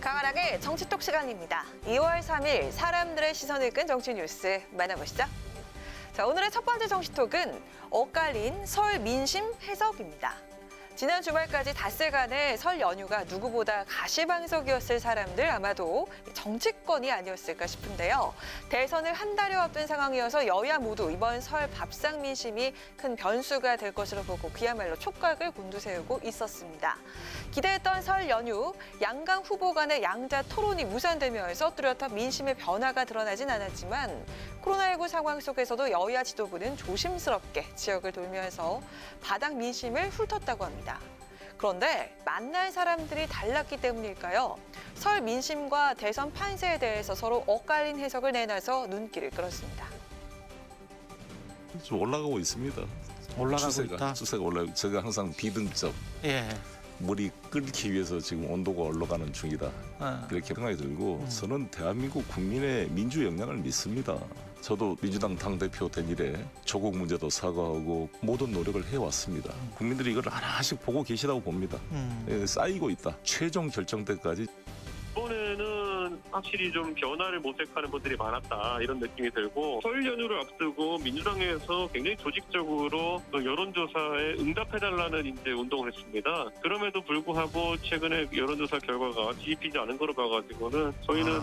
강하락의 정치톡 시간입니다. 2월 3일 사람들의 시선을 끈 정치 뉴스 만나보시죠. 자, 오늘의 첫 번째 정치톡은 엇갈린 설 민심 해석입니다. 지난 주말까지 닷새간의 설 연휴가 누구보다 가시방석이었을 사람들 아마도 정치권이 아니었을까 싶은데요. 대선을 한 달여 앞둔 상황이어서 여야 모두 이번 설 밥상 민심이 큰 변수가 될 것으로 보고 그야말로 촉각을 곤두세우고 있었습니다. 기대했던 설 연휴, 양강 후보 간의 양자 토론이 무산되면서 뚜렷한 민심의 변화가 드러나진 않았지만 코로나19 상황 속에서도 여야 지도부는 조심스럽게 지역을 돌면서 바닥 민심을 훑었다고 합니다. 그런데 만날 사람들이 달랐기 때문일까요? 설 민심과 대선 판세에 대해서 서로 엇갈린 해석을 내놔서 눈길을 끌었습니다. 좀 올라가고 있습니다. 올라가고 있다. 추세가 올라가고 제가 항상 비등점. 예. 물이 끓기 위해서 지금 온도가 올라가는 중이다. 이렇게 생각이 들고 저는 대한민국 국민의 민주 역량을 믿습니다. 저도 민주당 당대표 된 이래 조국 문제도 사과하고 모든 노력을 해왔습니다. 국민들이 이걸 하나씩 보고 계시다고 봅니다. 쌓이고 있다. 최종 결정 때까지. 이번에는 확실히 좀 변화를 모색하는 분들이 많았다 이런 느낌이 들고 설 연휴를 앞두고 민주당에서 굉장히 조직적으로 여론조사에 응답해달라는 이제 운동을 했습니다. 그럼에도 불구하고 최근에 여론조사 결과가 뒤집히지 않은 거로 봐가지고는 저희는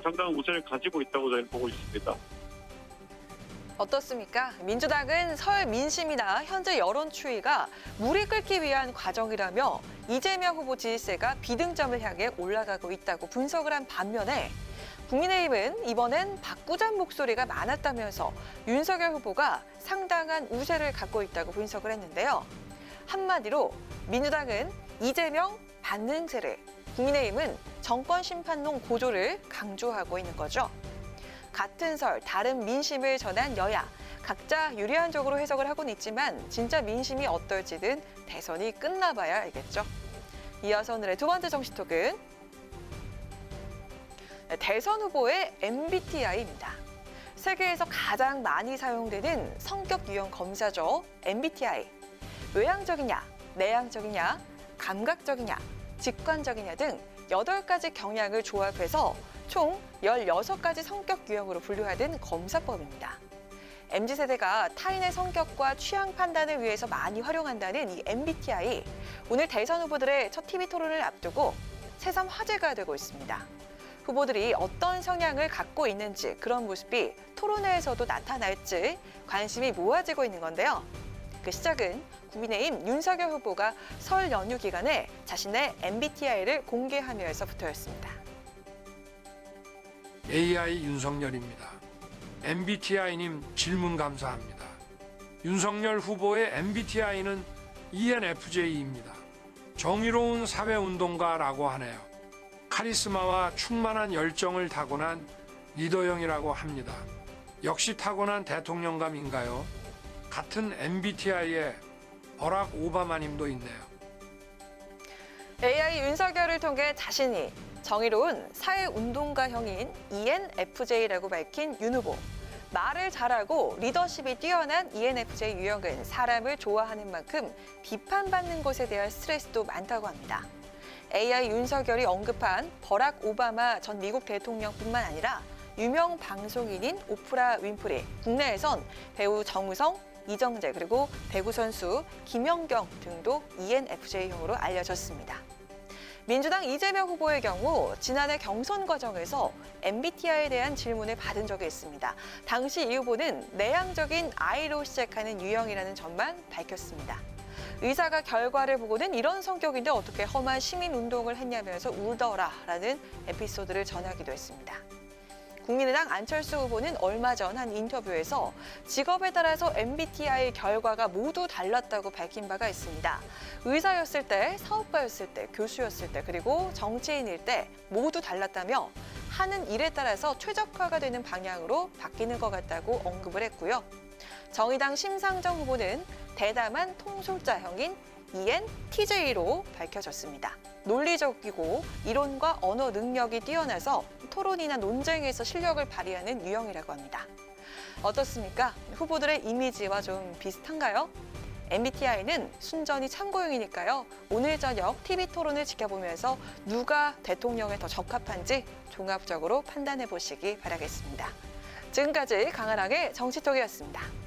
상당한 우세를 가지고 있다고 저희는 보고 있습니다. 어떻습니까? 민주당은 설 민심이나 현재 여론 추이가 물이 끓기 위한 과정이라며 이재명 후보 지지세가 비등점을 향해 올라가고 있다고 분석을 한 반면에 국민의힘은 이번엔 바꾸자는 목소리가 많았다면서 윤석열 후보가 상당한 우세를 갖고 있다고 분석을 했는데요. 한마디로 민주당은 이재명 반능세를, 국민의힘은 정권 심판론 고조를 강조하고 있는 거죠. 같은 설, 다른 민심을 전한 여야, 각자 유리한 쪽으로 해석을 하고는 있지만 진짜 민심이 어떨지는 대선이 끝나봐야 알겠죠. 이어서 오늘의 두 번째 정치톡은 대선 후보의 MBTI입니다. 세계에서 가장 많이 사용되는 성격 유형 검사죠. MBTI. 외향적이냐, 내향적이냐, 감각적이냐, 직관적이냐 등 8가지 경향을 조합해서 총 16가지 성격 유형으로 분류하는 검사법입니다. MZ세대가 타인의 성격과 취향 판단을 위해서 많이 활용한다는 이 MBTI. 오늘 대선 후보들의 첫 TV 토론을 앞두고 새삼 화제가 되고 있습니다. 후보들이 어떤 성향을 갖고 있는지 그런 모습이 토론회에서도 나타날지 관심이 모아지고 있는 건데요. 그 시작은 국민의힘 윤석열 후보가 설 연휴 기간에 자신의 MBTI를 공개하면서부터였습니다. AI 윤석열입니다. MBTI님 질문 감사합니다. 윤석열 후보의 MBTI는 ENFJ입니다. 정의로운 사회운동가라고 하네요. 카리스마와 충만한 열정을 타고난 리더형이라고 합니다. 역시 타고난 대통령감인가요? 같은 MBTI에 버락 오바마님도 있네요. AI 윤석열을 통해 자신이 정의로운 사회운동가형인 ENFJ라고 밝힌 윤 후보. 말을 잘하고 리더십이 뛰어난 ENFJ 유형은 사람을 좋아하는 만큼 비판받는 것에 대한 스트레스도 많다고 합니다. AI 윤석열이 언급한 버락 오바마 전 미국 대통령뿐만 아니라 유명 방송인인 오프라 윈프리, 국내에선 배우 정우성, 이정재 그리고 배구 선수 김연경 등도 ENFJ형으로 알려졌습니다. 민주당 이재명 후보의 경우 지난해 경선 과정에서 MBTI에 대한 질문을 받은 적이 있습니다. 당시 이 후보는 내향적인 I로 시작하는 유형이라는 점만 밝혔습니다. 의사가 결과를 보고는 이런 성격인데 어떻게 험한 시민운동을 했냐면서 울더라라는 에피소드를 전하기도 했습니다. 국민의당 안철수 후보는 얼마 전 한 인터뷰에서 직업에 따라서 MBTI 결과가 모두 달랐다고 밝힌 바가 있습니다. 의사였을 때, 사업가였을 때, 교수였을 때, 그리고 정치인일 때 모두 달랐다며 하는 일에 따라서 최적화가 되는 방향으로 바뀌는 것 같다고 언급을 했고요. 정의당 심상정 후보는 대담한 통솔자형인 ENTJ로 밝혀졌습니다. 논리적이고 이론과 언어 능력이 뛰어나서 토론이나 논쟁에서 실력을 발휘하는 유형이라고 합니다. 어떻습니까? 후보들의 이미지와 좀 비슷한가요? MBTI는 순전히 참고용이니까요. 오늘 저녁 TV 토론을 지켜보면서 누가 대통령에 더 적합한지 종합적으로 판단해 보시기 바라겠습니다. 지금까지 강한항의 정치톡이었습니다.